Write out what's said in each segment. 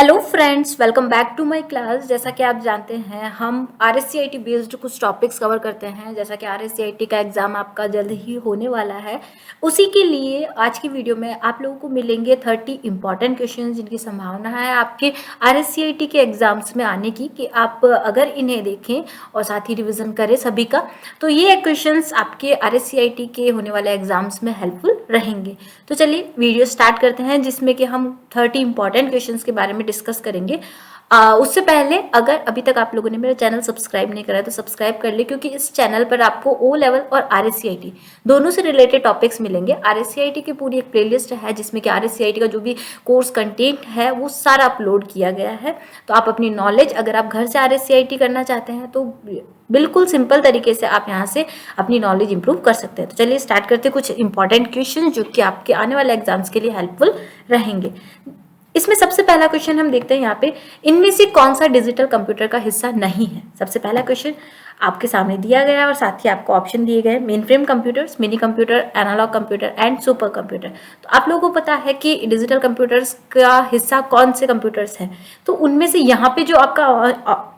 Hello friends, welcome back to my class. जैसा कि आप जानते हैं हम RSCIT बेस्ड कुछ टॉपिक्स कवर करते हैं। जैसा कि RSCIT का एग्ज़ाम आपका जल्द ही होने वाला है, उसी के लिए आज की वीडियो में आप लोगों को मिलेंगे 30 इंपॉर्टेंट क्वेश्चंस जिनकी संभावना है आपके RSCIT के एग्ज़ाम्स में आने की, कि आप अगर इन्हें देखें और साथ ही रिविज़न करें सभी का, तो ये क्वेश्चंस आपके RSCIT के होने वाले एग्ज़ाम्स में हेल्पफुल रहेंगे। तो चलिए वीडियो स्टार्ट करते हैं, जिसमें कि हम 30 इंपॉर्टेंट क्वेश्चंस के बारे में डिस्कस करेंगे। उससे पहले अगर अभी तक आप लोगों ने मेरा चैनल सब्सक्राइब नहीं करा है तो सब्सक्राइब कर ले, क्योंकि इस चैनल पर आपको ओ लेवल और RSCIT दोनों से रिलेटेड टॉपिक्स मिलेंगे। RSCIT की पूरी एक प्लेलिस्ट है जिसमें कि RSCIT का जो भी कोर्स कंटेंट है वो सारा अपलोड किया गया है। तो आप अपनी नॉलेज, अगर आप घर से RSCIT करना चाहते हैं तो बिल्कुल सिंपल तरीके से आप यहाँ से अपनी नॉलेज इंप्रूव कर सकते हैं। तो चलिए स्टार्ट करते हैं कुछ इंपॉर्टेंट क्वेश्चन जो कि आपके आने वाले एग्जाम्स के लिए हेल्पफुल रहेंगे। इसमें सबसे पहला क्वेश्चन हम देखते हैं यहाँ पे, इनमें से कौन सा डिजिटल कंप्यूटर का हिस्सा नहीं है। सबसे पहला क्वेश्चन आपके सामने दिया गया है और साथ ही आपको ऑप्शन दिए गए, mainframe computers, minicomputer, analog computer and supercomputer. तो आप लोगों को पता है कि डिजिटल कंप्यूटर्स का हिस्सा कौन से कंप्यूटर्स हैं, तो उनमें से यहाँ पे जो आपका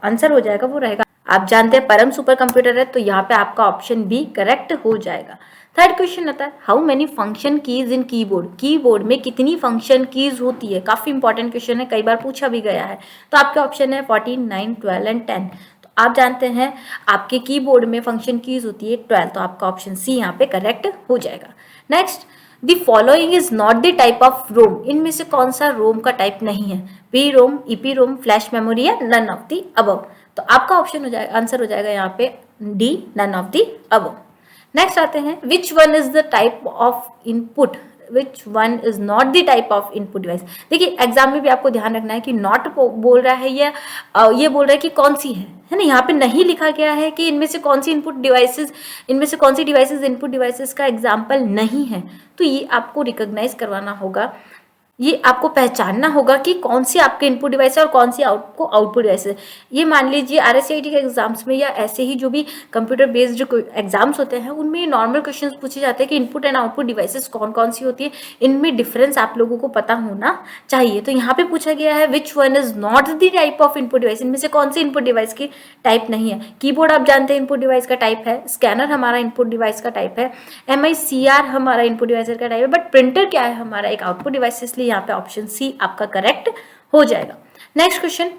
आंसर हो जाएगा वो रहेगा, आप जानते हैं परम सुपर कंप्यूटर है, तो यहाँ पे आपका ऑप्शन बी करेक्ट हो जाएगा। थर्ड क्वेश्चन आता है, how many function keys in keyboard. Keyboard में कितनी फंक्शन कीज होती है, काफी इंपॉर्टेंट क्वेश्चन है, कई बार पूछा भी गया है। तो आपके ऑप्शन है 14, 9, 12 एंड 10। तो आप जानते हैं आपके कीबोर्ड में फंक्शन कीज होती है 12, तो आपका ऑप्शन सी यहाँ पे करेक्ट हो जाएगा। Next, the following is not the type of ROM. इनमें से कौन सा रोम का टाइप नहीं है, PROM, EPROM, flash memory या नन ऑफ द अबव। तो आपका ऑप्शन हो जाएगा, आंसर हो जाएगा यहाँ पे D, none of the above. Next आते हैं, which one is the type of input, which one is not the type of input device. देखिए एग्जाम में भी आपको ध्यान रखना है कि नॉट बोल रहा है या ये बोल रहा है कि कौन सी है ना। यहाँ पे नहीं लिखा गया है कि इनमें से कौन सी इनपुट डिवाइसेस, इनमें से कौन सी डिवाइसेस इनपुट डिवाइसेस का एग्जाम्पल नहीं है। तो ये आपको रिकॉग्नाइज करवाना होगा, ये आपको पहचानना होगा कि कौन सी आपके इनपुट डिवाइस है और कौन सी आपको आउटपुट डिवाइस है। ये मान लीजिए RSCIT के एग्जाम्स में या ऐसे ही जो भी कंप्यूटर बेस्ड जो एग्जाम्स होते हैं उनमें नॉर्मल क्वेश्चंस पूछे जाते हैं कि इनपुट एंड आउटपुट डिवाइसेस कौन कौन सी होती है, इनमें डिफरेंस आप लोगों को पता होना चाहिए। तो यहाँ पे पूछा गया है विच one is not the type of input device, इनमें से कौन सी इनपुट डिवाइस की टाइप नहीं है। कीबोर्ड आप जानते हैं इनपुट डिवाइस का टाइप है, स्कैनर हमारा इनपुट डिवाइस का टाइप है, MICR हमारा इनपुट डिवाइस का टाइप है, बट प्रिंटर क्या है, हमारा एक आउटपुट डिवाइस, इसलिए यहाँ पे ऑप्शन सी आपका करेक्ट हो जाएगा। नेक्स्ट क्वेश्चन,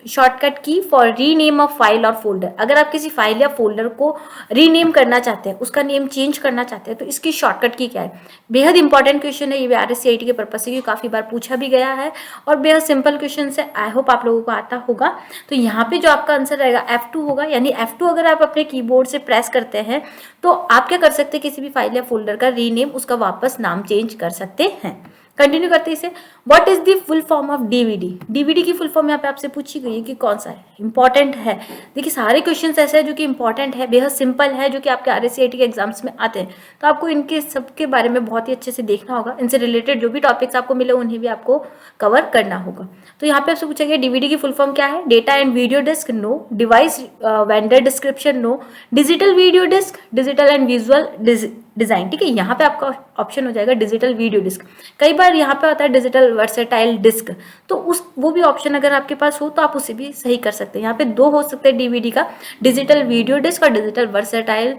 शॉर्टकट की फॉर रीनेम ऑफ फाइल और फोल्डर। अगर आप किसी फाइल या फोल्डर को रीनेम करना चाहते हैं, उसका नेम चेंज करना चाहते हैं, तो इसकी शॉर्टकट की क्या है। बेहद इंपॉर्टेंट क्वेश्चन है, ये भी RSCIT के पर्पज से काफी बार पूछा भी गया है और बेहद सिंपल क्वेश्चन है, आई होप आप लोगों को आता होगा। तो यहाँ पे जो आपका आंसर रहेगा F2 होगा, यानी F2 अगर आप अपने कीबोर्ड से प्रेस करते हैं तो आप क्या कर सकते हैं, किसी भी फाइल या फोल्डर का रीनेम, उसका वापस नाम चेंज कर सकते हैं। कंटिन्यू करते इसे, what is the full form of DVD। DVD की फुल फॉर्म यहाँ पे आपसे पूछी गई है कि कौन सा है, इंपॉर्टेंट है। देखिए सारे क्वेश्चंस ऐसे हैं जो कि इंपॉर्टेंट है, बेहद सिंपल है, जो कि आपके RSCIT के एग्जाम्स में आते हैं। तो आपको इनके सबके बारे में बहुत ही अच्छे से देखना होगा, इनसे रिलेटेड जो भी टॉपिक्स आपको मिले उन्हें भी आपको कवर करना होगा। तो यहाँ पे आपसे पूछा गया DVD की फुल फॉर्म क्या है, data and video disk no, device vendor description no, digital video disk, digital and visual design. ठीक है, यहाँ पे आपका ऑप्शन हो जाएगा डिजिटल वीडियो डिस्क। कई बार यहाँ पे आता है डिजिटल वर्सेटाइल डिस्क, तो वो भी ऑप्शन अगर आपके पास हो तो आप उसे भी सही कर सकते हैं। यहाँ पे दो हो सकते हैं DVD का, डिजिटल वीडियो डिस्क और डिजिटल वर्सेटाइल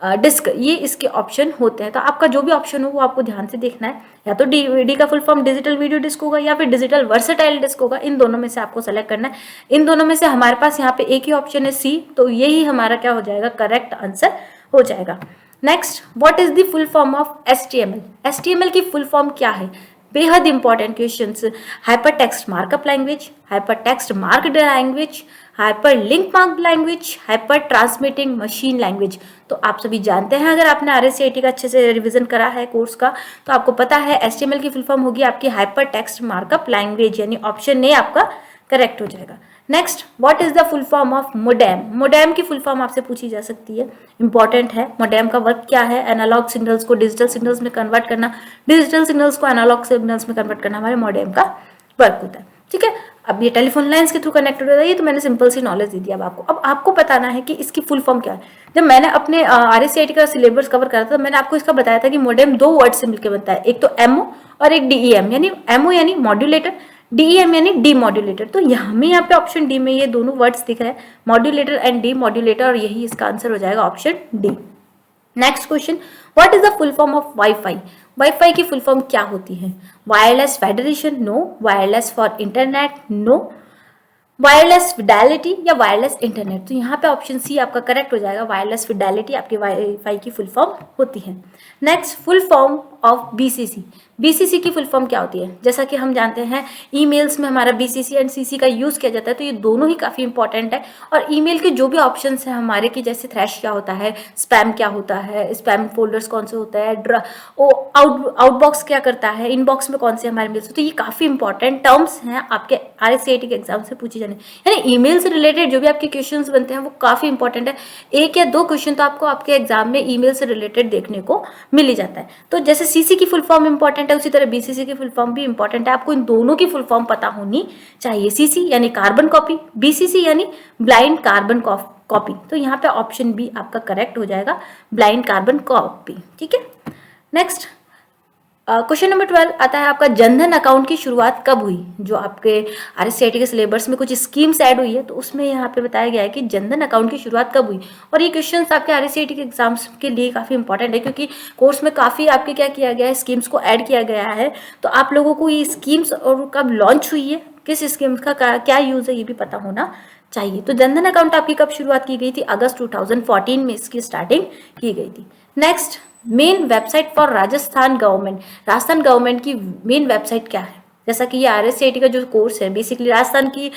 डिस्क, ये इसके ऑप्शन होते हैं। तो आपका जो भी ऑप्शन हो वो आपको ध्यान से देखना है, या तो DVD का full form digital video disk होगा या फिर डिजिटल वर्सेटाइल डिस्क होगा, इन दोनों में से आपको सेलेक्ट करना है। इन दोनों में से हमारे पास यहाँ पे एक ही ऑप्शन है C, तो यही हमारा क्या हो जाएगा, करेक्ट आंसर हो जाएगा। Next, what is the full form of HTML। HTML की फुल फॉर्म क्या है, बेहद important questions. Hyper text markup language, hyper text marked language, hyper link marked language, hyper transmitting machine language. तो आप सभी जानते हैं, अगर आपने RSCIT का अच्छे से रिवीजन करा है कोर्स का, तो आपको पता है HTML की फुल फॉर्म होगी आपकी हाइपर टेक्स्ट मार्कअप लैंग्वेज, यानी ऑप्शन ए आपका करेक्ट हो जाएगा। Next, what is the full form of modem. Modem की फुल फॉर्म आपसे पूछी जा सकती है, इंपॉर्टेंट है। मोडेम का वर्क क्या है, एनालॉग सिग्नल्स को डिजिटल सिग्नल्स में कन्वर्ट करना, डिजिटल सिग्नल्स को एनालॉग सिग्नल्स में कन्वर्ट करना हमारे मोडेम का वर्क होता है। ठीक है, अब ये टेलीफोन लाइन्स के थ्रू कनेक्टेड होता है, ये तो मैंने सिंपल सी नॉलेज दे दी अब आपको। अब आपको बताना है कि इसकी फुल फॉर्म क्या है। जब मैंने अपने RSCIT का सिलेबस कवर करा था तो मैंने आपको इसका बताया था कि मोडेम 2 वर्ड से मिलकर बनता है, एक तो MO और एक DEM, यानी MO यानी मॉड्यूलेटर, DEM यानी डीमॉड्यूलेटर। तो हमें यहाँ पे ऑप्शन डी में ये दोनों वर्ड्स दिख रहे हैं, मॉड्यूलेटर एंड डीमॉड्यूलेटर, और यही इसका आंसर हो जाएगा option D. Next question, what is the full form of wifi? Wifi की फुल फॉर्म क्या होती है? Wireless federation, no. Wireless for internet, no. Wireless fidelity या वायरलेस इंटरनेट, तो यहाँ पे ऑप्शन सी आपका करेक्ट हो जाएगा। वायरलेस फिडेलिटी आपकी वाईफाई की फुल फॉर्म होती है। Next, full form of BCC। BCC की फुल फॉर्म क्या होती है? जैसा कि हम जानते हैं ईमेल्स में हमारा BCC एंड CC का यूज़ किया जाता है, तो ये दोनों ही काफ़ी इंपॉर्टेंट है। और ईमेल के जो भी ऑप्शंस हैं हमारे की, जैसे थ्रैश क्या होता है, स्पैम क्या होता है, स्पैम फोल्डर्स कौन से होता है, आउटबॉक्स क्या करता है, इनबॉक्स में कौन से हमारे मेल्स, तो ये काफ़ी इंपॉर्टेंट टर्म्स हैं आपके RSCIT के एग्जाम से पूछी जाने, यानी ईमेल से रिलेटेड जो भी आपके क्वेश्चंस बनते हैं वो काफ़ी इंपॉर्टेंट है। 1 या 2 क्वेश्चन तो आपको आपके एग्जाम में ईमेल से रिलेटेड देखने को मिल ही जाता है। तो जैसे CC की फुल फॉर्म इंपॉर्टेंट है, उसी तरह BCC की फुल फॉर्म भी इंपॉर्टेंट है। आपको इन दोनों की फुल फॉर्म पता होनी चाहिए। CC यानी कार्बन कॉपी, BCC यानी ब्लाइंड कार्बन कॉपी। तो यहाँ पे ऑप्शन बी आपका करेक्ट हो जाएगा, ब्लाइंड कार्बन कॉपी। ठीक है। नेक्स्ट क्वेश्चन नंबर 12 आता है आपका, जनधन अकाउंट की शुरुआत कब हुई? जो आपके RSCIT के सिलेबस में कुछ स्कीम्स ऐड हुई है, तो उसमें यहाँ पे बताया गया है कि जनधन अकाउंट की शुरुआत कब हुई। और ये क्वेश्चन आपके RSCIT के एग्जाम्स के लिए काफ़ी इंपॉर्टेंट है, क्योंकि कोर्स में काफ़ी आपके क्या किया गया है, स्कीम्स को ऐड किया गया है। तो आप लोगों को ये स्कीम्स और कब लॉन्च हुई है, किस स्कीम्स का क्या यूज़ है, ये भी पता होना चाहिए। तो जनधन अकाउंट आपकी कब शुरुआत की गई थी? अगस्त 2014 में इसकी स्टार्टिंग की गई थी। Next, main website for Rajasthan government. Rajasthan government की मेन वेबसाइट क्या है? जैसा कि ये RSCIT का जो कोर्स है बेसिकली राजस्थान की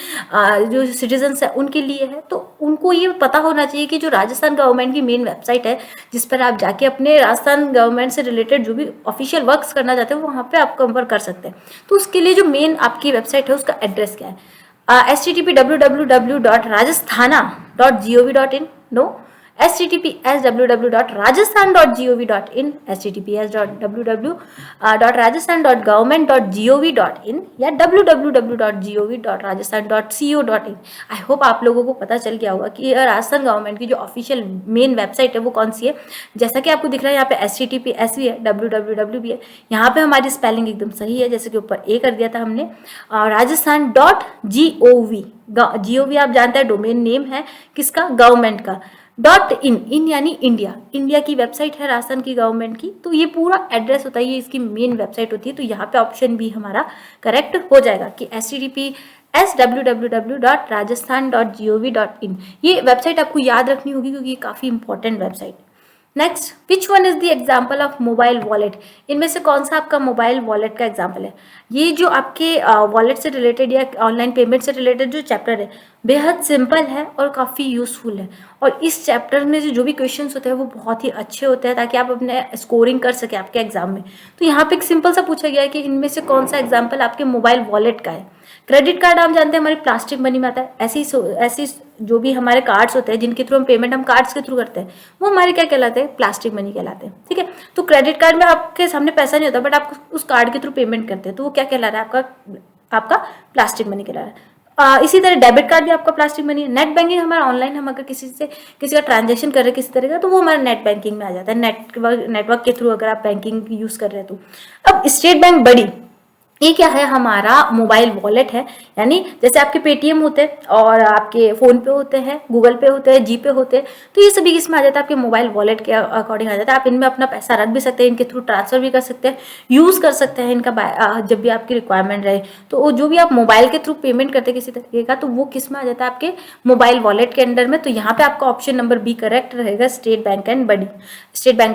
जो सिटीजन्स है उनके लिए है, तो उनको ये पता होना चाहिए कि जो राजस्थान गवर्नमेंट की मेन वेबसाइट है, जिस पर आप जाके अपने राजस्थान गवर्नमेंट से रिलेटेड जो भी ऑफिशियल वर्क्स करना चाहते हैं वहाँ पे आप कवर कर सकते हैं। तो उसके लिए जो मेन आपकी वेबसाइट है उसका एड्रेस क्या है? http www.rajasthana.gov.in, no. https www.rajasthan.gov.in, https www.rajasthan.government.gov.in या www.gov.rajasthan.co.in। आई होप आप लोगों को पता चल गया होगा कि राजस्थान गवर्नमेंट की जो ऑफिशियल मेन वेबसाइट है वो कौन सी है। जैसा कि आपको दिख रहा है यहाँ पे https भी है, www भी है। यहाँ पे हमारी स्पेलिंग एकदम सही है, जैसे कि ऊपर ए कर दिया था हमने। rajasthan.gov आप जानते हैं डोमेन नेम है किसका? गवर्नमेंट का। .in यानी इंडिया, इंडिया की वेबसाइट है राजस्थान की गवर्नमेंट की। तो ये पूरा एड्रेस होता है, ये इसकी मेन वेबसाइट होती है। तो यहाँ पे ऑप्शन बी हमारा करेक्ट हो जाएगा कि https www.rajasthan.gov.in। ये वेबसाइट आपको याद रखनी होगी क्योंकि ये काफ़ी important website. Next, which one is the example of mobile wallet? इनमें से कौन सा आपका मोबाइल वॉलेट का एग्जाम्पल है? ये जो आपके वॉलेट से रिलेटेड या ऑनलाइन पेमेंट से रिलेटेड जो चैप्टर है बेहद सिंपल है और काफ़ी यूजफुल है। और इस चैप्टर में जो भी क्वेश्चंस होते हैं वो बहुत ही अच्छे होते हैं ताकि आप अपने स्कोरिंग कर सके आपके एग्जाम में। तो यहाँ पे एक सिंपल सा पूछा गया है कि इनमें से कौन सा एग्जाम्पल आपके मोबाइल वॉलेट का है? क्रेडिट कार्ड आप जानते हैं हमारी प्लास्टिक मनी में आता है। ऐसी जो भी हमारे कार्ड्स होते हैं जिनके थ्रू हम पेमेंट हम कार्ड्स के थ्रू करते हैं वो हमारे क्या कहलाते हैं? प्लास्टिक मनी कहलाते हैं। ठीक है। तो क्रेडिट कार्ड में आपके सामने पैसा नहीं होता बट आप उस कार्ड के थ्रू पेमेंट करते हैं, तो वो क्या कहला रहा है? आपका प्लास्टिक मनी कहला रहा है। इसी तरह डेबिट कार्ड भी आपका प्लास्टिक मनी है। नेट बैंकिंग हमारा ऑनलाइन, हम अगर किसी का ट्रांजेक्शन कर रहे हैं किसी तरह का तो वो हमारा नेट बैंकिंग में आ जाता है। नेटवर्क के थ्रू अगर आप बैंकिंग यूज कर रहे हैं तो। अब स्टेट बैंक बड़ी, ये क्या है? हमारा मोबाइल वॉलेट है। यानी जैसे आपके पेटीएम होते हैं और आपके फोन पे होते हैं, गूगल पे होते हैं, जीपे होते हैं, तो ये सभी किसमें आ जाता है? आपके मोबाइल वॉलेट के अकॉर्डिंग आ जाता है। आप इनमें अपना पैसा रख भी सकते हैं, इनके थ्रू ट्रांसफर भी कर सकते हैं, यूज कर सकते हैं इनका जब भी आपकी रिक्वायरमेंट रहे। तो जो भी आप मोबाइल के थ्रू पेमेंट करते हैं किसी तरीके का, तो वो किस में आ जाता है? आपके मोबाइल वॉलेट के अंडर में। तो यहाँ पे आपका ऑप्शन नंबर बी करेक्ट रहेगा, स्टेट बैंक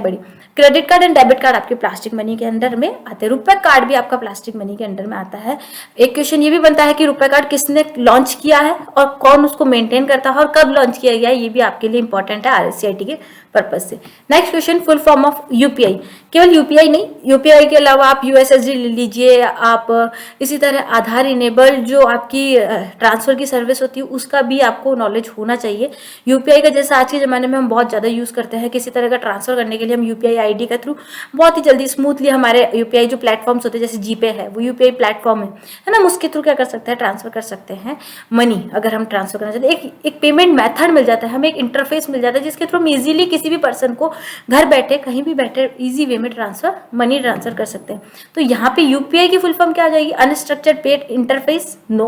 बड़ी। Credit card and debit card आपके प्लास्टिक मनी के अंडर में आते हैं। रुपए कार्ड भी आपका प्लास्टिक मनी के अंडर में आता है। एक क्वेश्चन ये भी बनता है कि रुपए कार्ड किसने लॉन्च किया है और कौन उसको मेंटेन करता है और कब लॉन्च किया गया है, ये भी आपके लिए इंपॉर्टेंट है RSCIT के पर्पज से। Next question, full form of UPI. केवल यूपीआई नहीं, यूपीआई के अलावा आप यूएसएसडी ले लीजिए, आप इसी तरह आधार इनेबल्ड जो आपकी ट्रांसफर की सर्विस होती है उसका भी आपको नॉलेज होना चाहिए। यूपीआई का जैसा आज के ज़माने में हम बहुत ज़्यादा यूज़ करते हैं, किसी तरह का ट्रांसफर करने के लिए हम यूपीआई आईडी के थ्रू बहुत ही जल्दी स्मूथली हमारे यूपीआई जो प्लेटफॉर्म्स होते हैं, जैसे जीपे है वो यूपीआई प्लेटफॉर्म है ना, हम उसके थ्रू क्या कर सकते हैं, ट्रांसफर कर सकते हैं मनी। अगर हम ट्रांसफर करना चाहते हैं, एक पेमेंट मेथड मिल जाता है, हमें एक इंटरफेस मिल जाता है जिसके थ्रू हम इजीली किसी भी पर्सन को घर बैठे कहीं भी बैठे इजी वे में मनी ट्रांसफर कर सकते हैं। तो यहाँ पे यूपीआई की फुल फॉर्म क्या आ जाएगी, unstructured paid interface, no.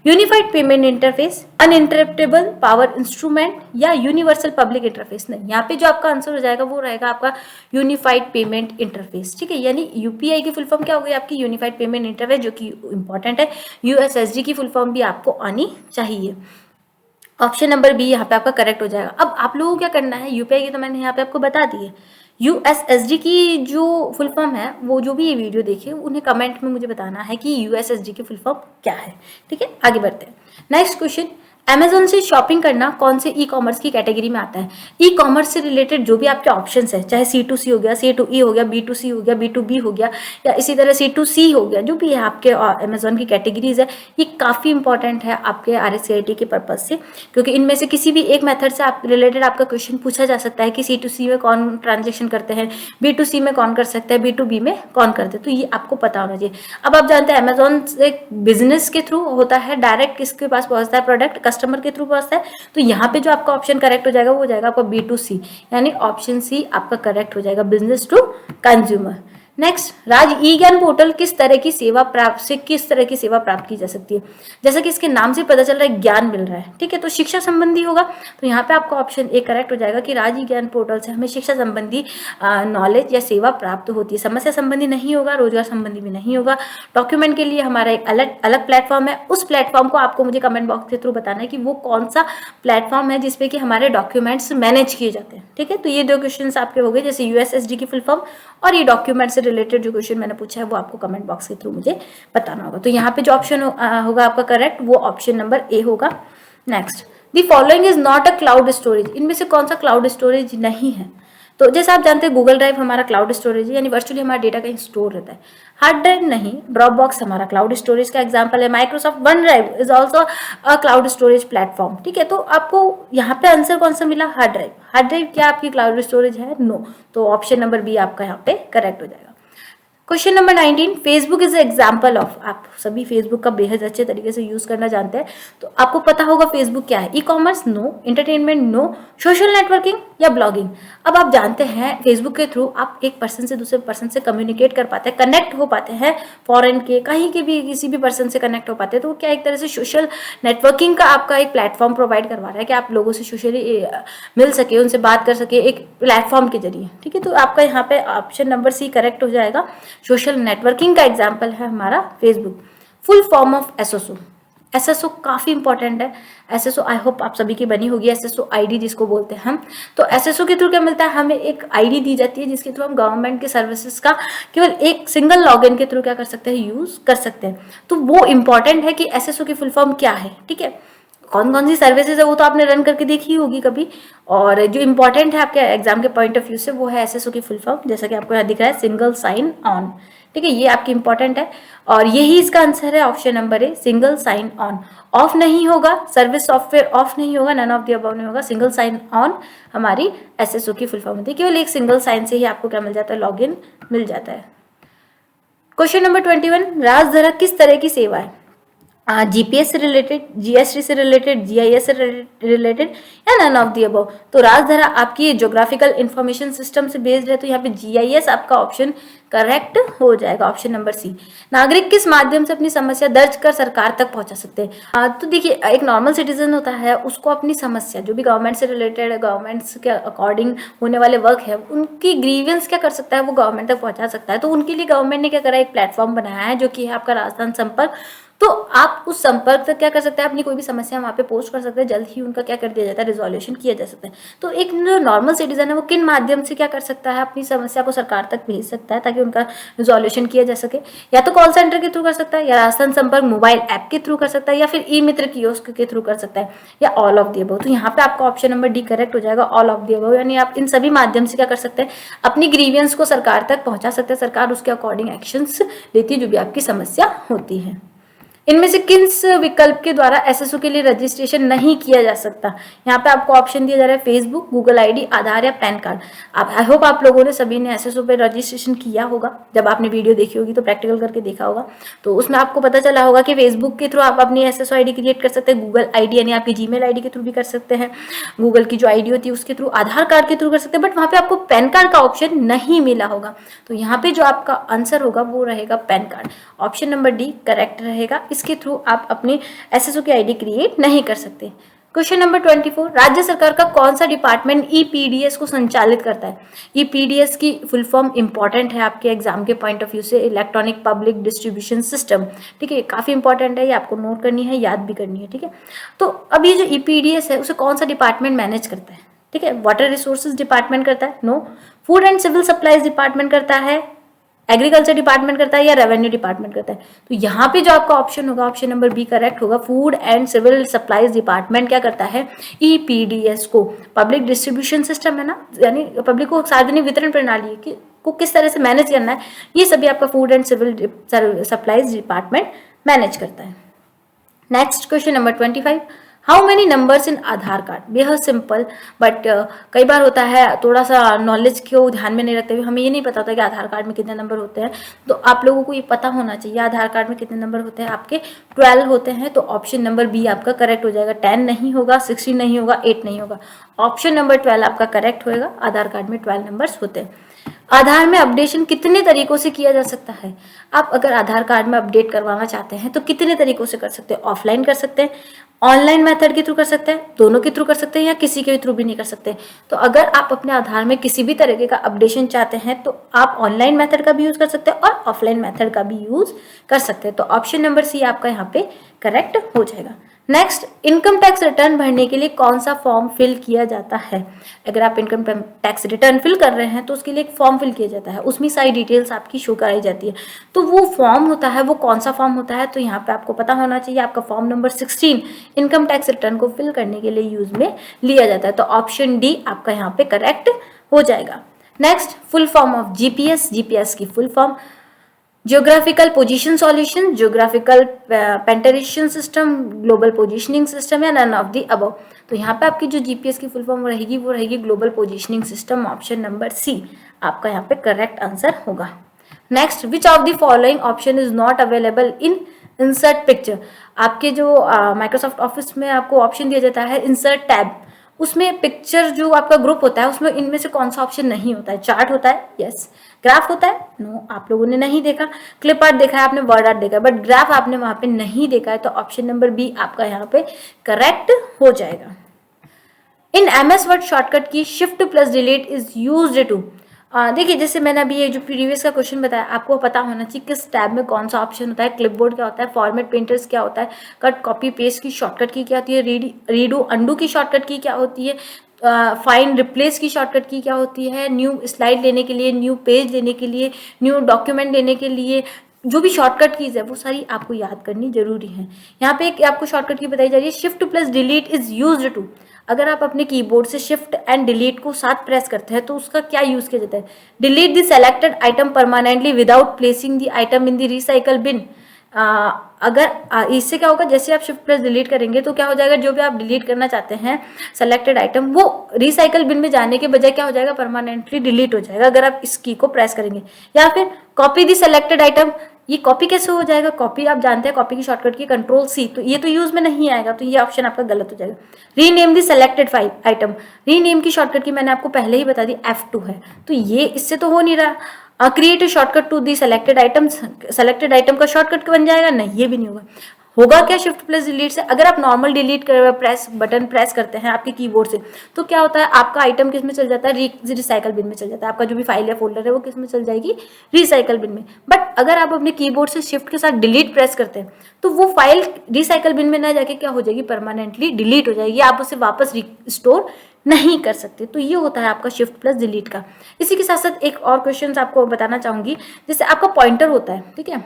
Unified payment interface, uninterruptible power instrument, या यूनिवर्सल पब्लिक इंटरफेस। नहीं, यहाँ पे जो आपका आंसर हो जाएगा वो रहेगा आपका यूनिफाइड पेमेंट इंटरफेस। ठीक है, यानी यूपीआई की फुल फॉर्म क्या हो गई आपकी, यूनिफाइड पेमेंट इंटरफेस, जो कि इंपॉर्टेंट है। यूएसएसडी की फुल फॉर्म भी आपको आनी चाहिए। ऑप्शन नंबर बी यहाँ पे आपका करेक्ट हो जाएगा। अब आप लोगों को क्या करना है, यूपीआई की तो मैंने यहाँ पे आपको बता दी है। यूएसएसडी की जो फुल फॉर्म है, वो जो भी ये वीडियो देखे उन्हें कमेंट में मुझे बताना है कि यूएसएसडी की फुल फॉर्म क्या है। ठीक है, आगे बढ़ते हैं। नेक्स्ट क्वेश्चन, अमेजोन से शॉपिंग करना कौन से ई कॉमर्स की कैटेगरी में आता है। ई कॉमर्स से रिलेटेड जो भी आपके ऑप्शंस है, चाहे C2C हो गया, C2E हो गया, B2C हो गया, B2B हो गया, या इसी तरह C2C हो गया, जो भी है आपके अमेजोन की कैटेगरीज है, ये काफ़ी इंपॉर्टेंट है आपके RSCIT के पर्पज से, क्योंकि इनमें से किसी भी एक मेथड से आप रिलेटेड आपका क्वेश्चन पूछा जा सकता है कि C2C में कौन ट्रांजेक्शन करते हैं, B2C में कौन कर सकता है, B2B में कौन करते हैं, तो ये आपको पता होना चाहिए। अब आप जानते हैं अमेजोन एक बिजनेस के थ्रू होता है, डायरेक्ट किसके पास पहुंचता है, प्रोडक्ट कस्टमर के थ्रू पहुंचता है। तो यहाँ पे जो आपका ऑप्शन करेक्ट हो जाएगा वो हो जाएगा आपका B2C, यानी ऑप्शन सी आपका करेक्ट हो जाएगा, बिजनेस टू कंज्यूमर। नेक्स्ट, राज ई ज्ञान पोर्टल किस तरह की सेवा प्राप्त की जा सकती है। जैसा कि इसके नाम से पता चल रहा है ज्ञान मिल रहा है, ठीक है, तो शिक्षा संबंधी होगा। तो यहाँ पे आपका ऑप्शन ए करेक्ट हो जाएगा कि राज ई ज्ञान पोर्टल से हमें शिक्षा संबंधी नॉलेज या सेवा प्राप्त होती है। समस्या संबंधी नहीं होगा, रोजगार संबंधी भी नहीं होगा। डॉक्यूमेंट के लिए हमारा एक अलग प्लेटफॉर्म है, उस प्लेटफॉर्म को आपको मुझे कमेंट बॉक्स के थ्रू बताना है कि वो कौन सा प्लेटफॉर्म है जिसपे कि हमारे डॉक्यूमेंट्स मैनेज किए जाते हैं। ठीक है, तो ये दो क्वेश्चन आपके हो गए, जैसे यूएसएसडी की फुल फॉर्म और ये डॉक्यूमेंट से रिलेटेड जो क्वेश्चन मैंने पूछा है वो आपको कमेंट बॉक्स के थ्रू मुझे बताना होगा। तो यहाँ पे जो ऑप्शन होगा आपका करेक्ट, वो ऑप्शन नंबर ए होगा। Next, the following is not a cloud storage. इनमें से कौन सा क्लाउड स्टोरेज नहीं है। तो जैसे आप जानते हैं गूगल ड्राइव हमारा क्लाउड स्टोरेज है, यानी वर्चुअली हमारा डेटा कहीं स्टोर रहता है। हार्ड ड्राइव नहीं, ड्रॉप बॉक्स हमारा क्लाउड स्टोरेज का एग्जांपल है। Microsoft one drive is also a cloud storage platform. ठीक है, तो आपको यहाँ पे आंसर कौन सा मिला, हार्ड ड्राइव। हार्ड ड्राइव क्या आपकी क्लाउड स्टोरेज है, नो। तो ऑप्शन नंबर बी आपका यहाँ पे करेक्ट हो जाएगा। Question number 19, Facebook is example of. आप सभी फेसबुक का बेहद अच्छे तरीके से यूज करना जानते हैं, तो आपको पता होगा फेसबुक क्या है। E commerce, no. Entertainment, no. Social networking या ब्लॉगिंग। अब आप जानते हैं फेसबुक के थ्रू आप एक पर्सन से दूसरे पर्सन से कम्युनिकेट कर पाते हैं, कनेक्ट हो पाते हैं, फॉरेन के कहीं के भी किसी भी पर्सन से कनेक्ट हो पाते हैं। तो क्या एक तरह से सोशल नेटवर्किंग का आपका एक प्लेटफॉर्म प्रोवाइड करवा रहा है कि आप लोगों से सोशली मिल सके, उनसे बात कर सके एक प्लेटफॉर्म के जरिए। ठीक है, तो आपका यहाँ पे ऑप्शन नंबर सी करेक्ट हो जाएगा। सोशल नेटवर्किंग का एग्जाम्पल है हमारा Facebook. Full form of SSO. SSO काफी इंपॉर्टेंट है। एसएसओ आई होप आप सभी की बनी होगी, एसएसओ आईडी जिसको बोलते हैं हम। तो एसएसओ के थ्रू क्या मिलता है, हमें एक आईडी दी जाती है जिसके थ्रू हम गवर्नमेंट के सर्विसेज का केवल एक सिंगल लॉगिन के थ्रू क्या कर सकते हैं, यूज कर सकते हैं। तो वो इंपॉर्टेंट है कि एसएसओ की फुल फॉर्म क्या है। ठीक है, कौन कौन सी सर्विसेज है वो तो आपने रन करके देखी होगी कभी, और जो इंपॉर्टेंट है आपके एग्जाम के पॉइंट ऑफ व्यू से वो है एसएसओ की फुल फॉर्म, जैसा कि आपको यहाँ दिख रहा है, सिंगल साइन ऑन। ठीक है, ये आपकी इंपॉर्टेंट है और यही इसका आंसर है option number A, single sign on. Off नहीं होगा, सर्विस सॉफ्टवेयर ऑफ नहीं होगा, नन ऑफ द अबव नहीं होगा, सिंगल साइन ऑन हमारी एसएसओ की फुल फॉर्म होती है। केवल एक सिंगल साइन से ही आपको क्या मिल जाता है, लॉगिन मिल जाता है। क्वेश्चन नंबर 21, राजधरा किस तरह की सेवा है। जीपीएस से रिलेटेड, जीएसटी से रिलेटेड, जीआईएस से रिलेटेड या नन ऑफ दी अबव। तो राजधरा आपकी ज्योग्राफिकल इंफॉर्मेशन सिस्टम से बेस्ड है, तो यहाँ पे जीआईएस आपका ऑप्शन करेक्ट हो जाएगा, ऑप्शन नंबर सी। नागरिक किस माध्यम से अपनी समस्या दर्ज कर सरकार तक पहुंचा सकते हैं। तो देखिए, एक नॉर्मल सिटीजन होता है, उसको अपनी समस्या जो भी गवर्नमेंट से रिलेटेड, गवर्नमेंट के अकॉर्डिंग होने वाले वर्क है, उनकी ग्रीवेंस क्या कर सकता है, वो गवर्नमेंट तक पहुंचा सकता है। तो उनके लिए गवर्नमेंट ने क्या करा, एक प्लेटफॉर्म बनाया है जो कि है आपका राजस्थान संपर्क तो आप उस संपर्क तक क्या कर सकते हैं, अपनी कोई भी समस्या वहाँ पे पोस्ट कर सकते हैं, जल्द ही उनका क्या कर दिया जाता है, रिजोल्यूशन किया जा सकता है। तो एक जो नॉर्मल सिटीजन है वो किन माध्यम से क्या कर सकता है, अपनी समस्या को सरकार तक भेज सकता है ताकि उनका रिजोल्यूशन किया जा सके। या तो कॉल सेंटर के थ्रू कर सकता है, या राजस्थान संपर्क मोबाइल ऐप के थ्रू कर सकता है, या फिर ई मित्र कियोस्क के थ्रू कर सकता है, या ऑल ऑफ द अबव। तो यहाँ पे आपका ऑप्शन नंबर डी करेक्ट हो जाएगा, ऑल ऑफ द अबव। यानी आप इन सभी माध्यम से क्या कर सकते हैं, अपनी ग्रीवियंस को सरकार तक पहुंचा सकते हैं, सरकार उसके अकॉर्डिंग एक्शंस लेती है जो भी आपकी समस्या होती है। इनमें से किस विकल्प के द्वारा एसएसओ के लिए रजिस्ट्रेशन नहीं किया जा सकता, यहाँ पे आपको ऑप्शन दिया जा रहा है फेसबुक, गूगल आईडी, आधार या पैन कार्ड। आप आई होप आप लोगों ने सभी ने एसएसओ पे रजिस्ट्रेशन किया होगा, जब आपने वीडियो देखी होगी तो प्रैक्टिकल करके देखा होगा, तो उसमें आपको पता चला होगा कि फेसबुक के थ्रू आप अपनी एसएसओ आईडी क्रिएट कर सकते हैं, गूगल आईडी यानी आपकी जीमेल आईडी के थ्रू भी कर सकते हैं, गूगल की जो आईडी होती है उसके थ्रू, आधार कार्ड के थ्रू कर सकते हैं, बट वहाँ पे आपको पैन कार्ड का ऑप्शन नहीं मिला होगा। तो यहाँ पे जो आपका आंसर होगा वो रहेगा pan card, option number D correct रहेगा। इसके थ्रू आप अपनी एसएसओ की आईडी क्रिएट नहीं कर सकते। क्वेश्चन नंबर 24, राज्य सरकार का कौन सा डिपार्टमेंट ईपीडीएस को संचालित करता है। ईपीडीएस की फुल फॉर्म इंपॉर्टेंट है आपके एग्जाम के पॉइंट ऑफ व्यू से, इलेक्ट्रॉनिक पब्लिक डिस्ट्रीब्यूशन सिस्टम, ठीक है, काफी इंपॉर्टेंट है, ये आपको नोट करनी है, याद भी करनी है, ठीक है। तो अब ये जो ईपीडीएस है उसे कौन सा डिपार्टमेंट मैनेज करता है, ठीक है, वाटर रिसोर्सेज डिपार्टमेंट करता है, no, food and civil supplies department करता है, एग्रीकल्चर डिपार्टमेंट करता है, या रेवेन्यू डिपार्टमेंट करता है। तो यहाँ पे जो आपका ऑप्शन होगा, ऑप्शन नंबर बी करेक्ट होगा, food and civil supplies department क्या करता है, ईपीडीएस को, पब्लिक डिस्ट्रीब्यूशन सिस्टम है ना, यानी पब्लिक को सार्वजनिक वितरण प्रणाली को किस तरह से मैनेज करना है, ये सभी आपका food and civil supplies department manage करता है। Next question number 25, how many numbers in Aadhaar card. बेहद सिंपल, बट कई बार होता है थोड़ा सा नॉलेज को ध्यान में नहीं रखते हुए हमें ये नहीं पता होता कि आधार कार्ड में कितने नंबर होते हैं, तो आप लोगों को ये पता होना चाहिए आधार कार्ड में कितने नंबर होते हैं, आपके 12 होते हैं। तो ऑप्शन नंबर बी आपका करेक्ट हो जाएगा, 10 नहीं होगा, 16 नहीं होगा, 8 नहीं होगा, ऑप्शन नंबर 12 आपका करेक्ट होएगा, आधार कार्ड में 12 नंबर्स होते हैं। आधार में अपडेशन कितने तरीकों से किया जा सकता है। आप अगर आधार कार्ड में अपडेट करवाना चाहते हैं तो कितने तरीकों से कर सकते हैं, ऑफलाइन कर सकते हैं, ऑनलाइन मेथड के थ्रू कर सकते हैं, दोनों के थ्रू कर सकते हैं, या किसी के थ्रू भी नहीं कर सकते। तो अगर आप अपने आधार में किसी भी तरीके का अपडेशन चाहते हैं तो आप ऑनलाइन मेथड का भी यूज कर सकते हैं और ऑफलाइन मेथड का भी यूज कर सकते हैं। तो ऑप्शन नंबर सी आपका यहाँ पे करेक्ट हो जाएगा। नेक्स्ट, इनकम टैक्स रिटर्न भरने के लिए कौन सा फॉर्म फिल किया जाता है। अगर आप इनकम टैक्स रिटर्न फिल कर रहे हैं तो उसके लिए एक फॉर्म फिल किया जाता है, उसमें सारी डिटेल्स आपकी शो कराई जाती है। तो वो फॉर्म होता है, वो कौन सा फॉर्म होता है, तो यहाँ पे आपको पता होना चाहिए, आपका form number 16 income tax return को फिल करने के लिए यूज में लिया जाता है। तो ऑप्शन डी आपका यहाँ पे करेक्ट हो जाएगा। Next, full form of GPS. GPS की full form geographical position solution, geographical penetration system, global positioning system, या नन ऑफ द अबव। तो यहाँ पे आपकी जो जीपीएस की फुल फॉर्म रहेगी वो रहेगी global positioning system, option number C आपका यहाँ पे करेक्ट आंसर होगा। Next, which of the following option is not available in insert picture. आपके जो माइक्रोसॉफ्ट ऑफिस में आपको ऑप्शन दिया जाता है इंसर्ट टैब, उसमें पिक्चर जो आपका ग्रुप होता है उसमें इनमें से कौन सा ऑप्शन नहीं होता है। चार्ट होता है, यस। ग्राफ होता है, नो, आप लोगों ने नहीं देखा। क्लिप आर्ट देखा है आपने, वर्ड आर्ट देखा है, बट ग्राफ आपने वहां पे नहीं देखा है। तो ऑप्शन नंबर बी आपका यहाँ पे करेक्ट हो जाएगा। In MS Word shortcut key shift plus delete is used to. देखिए, जैसे मैंने अभी ये जो प्रीवियस का क्वेश्चन बताया, आपको पता होना चाहिए किस टैब में कौन सा ऑप्शन होता है। क्लिपबोर्ड क्या होता है, फॉर्मेट पेंटर्स क्या होता है, कट कॉपी पेस्ट की शॉर्टकट की क्या होती है, रीडू अंडू की शॉर्टकट की क्या होती है, फाइंड रिप्लेस की शॉर्टकट की क्या होती है, न्यू स्लाइड लेने के लिए, न्यू पेज लेने के लिए, न्यू डॉक्यूमेंट लेने के लिए, जो भी शॉर्टकट कीज है वो सारी आपको याद करनी जरूरी है। यहाँ पे एक आपको शॉर्टकट की बताई जा रही है, shift plus delete is used to. अगर आप अपने कीबोर्ड से शिफ्ट एंड डिलीट को साथ प्रेस करते हैं तो उसका क्या यूज किया जाता है, delete the selected item permanently without placing the item in the recycle bin. अगर इससे क्या होगा, जैसे आप शिफ्ट प्लस डिलीट करेंगे तो क्या हो जाएगा, जो भी आप डिलीट करना चाहते हैं सेलेक्टेड आइटम वो रिसाइकल बिन में जाने के बजाय क्या हो जाएगा, परमानेंटली डिलीट हो जाएगा अगर आप इस की को प्रेस करेंगे। या फिर कॉपी दी सेलेक्टेड आइटम, ये कॉपी कैसे हो जाएगा, कॉपी आप जानते हैं कॉपी की शॉर्टकट की कंट्रोल सी, तो ये तो यूज में नहीं आएगा, तो ये ऑप्शन आपका गलत हो जाएगा। रीनेम दी सेलेक्टेड फाइल आइटम, रीनेम की शॉर्टकट की मैंने आपको पहले ही बता दी F2 है, तो ये इससे तो हो नहीं रहा। Create shortcut to the selected item, selected item का शॉर्टकट बन जाएगा, नहीं ये भी नहीं होगा। होगा क्या शिफ्ट प्लस डिलीट से? अगर आप नॉर्मल डिलीट बटन प्रेस करते हैं आपके कीबोर्ड से, तो क्या होता है, आपका आइटम किस में चल जाता है, रिसाइकल बिन में चल जाता है। आपका जो भी फाइल या फोल्डर है वो किस में चल जाएगी, रिसाइकल बिन में। बट अगर आप अपने कीबोर्ड से शिफ्ट के साथ डिलीट प्रेस करते हैं तो वो फाइल रिसाइकल बिन में ना जाके क्या हो जाएगी, परमानेंटली डिलीट हो जाएगी, आप उसे वापस रिस्टोर नहीं कर सकते। तो ये होता है आपका शिफ्ट प्लस डिलीट का। इसी के साथ साथ एक और क्वेश्चन आपको बताना चाहूंगी, जैसे आपका पॉइंटर होता है, ठीक है,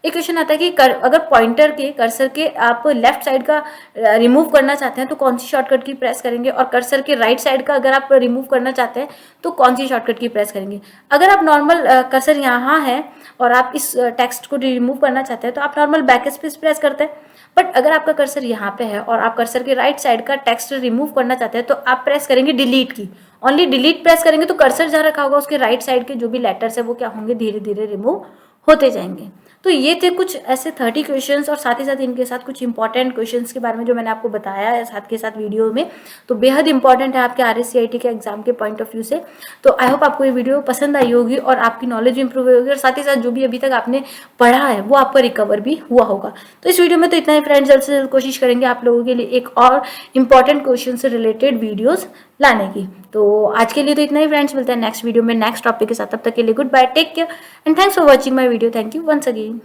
एक क्वेश्चन आता है कि अगर पॉइंटर के कर्सर के आप लेफ्ट साइड का रिमूव करना चाहते हैं तो कौन सी शॉर्टकट की प्रेस करेंगे, और कर्सर के राइट साइड का अगर आप रिमूव करना चाहते हैं तो कौन सी शॉर्टकट की प्रेस करेंगे। अगर आप नॉर्मल कर्सर यहाँ है और आप इस टेक्स्ट को रिमूव करना चाहते हैं तो आप नॉर्मल बैक स्पेस प्रेस करते हैं। बट अगर आपका कर्सर यहाँ पे है और आप कर्सर के राइट साइड का टेक्स्ट रिमूव करना चाहते हैं तो आप प्रेस करेंगे डिलीट की, ओनली डिलीट प्रेस करेंगे तो कर्सर जहाँ रखा होगा उसके राइट साइड के जो भी लेटर्स है वो क्या होंगे, धीरे धीरे रिमूव होते जाएंगे। तो ये थे कुछ ऐसे 30 क्वेश्चंस, और साथ ही साथ इनके साथ कुछ इंपॉर्टेंट क्वेश्चंस के बारे में जो मैंने आपको बताया है साथ के साथ वीडियो में, तो बेहद इंपॉर्टेंट है आपके RSCIT के एग्जाम के पॉइंट ऑफ व्यू से। तो आई होप आपको ये वीडियो पसंद आई होगी और आपकी नॉलेज इंप्रूव होगी, और साथ ही साथ जो भी अभी तक आपने पढ़ा है वो आपका रिकवर भी हुआ होगा। तो इस वीडियो में तो इतना ही फ्रेंड्स, जल्द से जल्द कोशिश करेंगे आप लोगों के लिए एक और इंपॉर्टेंट क्वेश्चन से रिलेटेड वीडियोस लाने की। तो आज के लिए तो इतना ही फ्रेंड्स, मिलते हैं नेक्स्ट वीडियो में नेक्स्ट टॉपिक के साथ। तब तक के लिए goodbye, take care and thanks for watching my video. Thank you once again.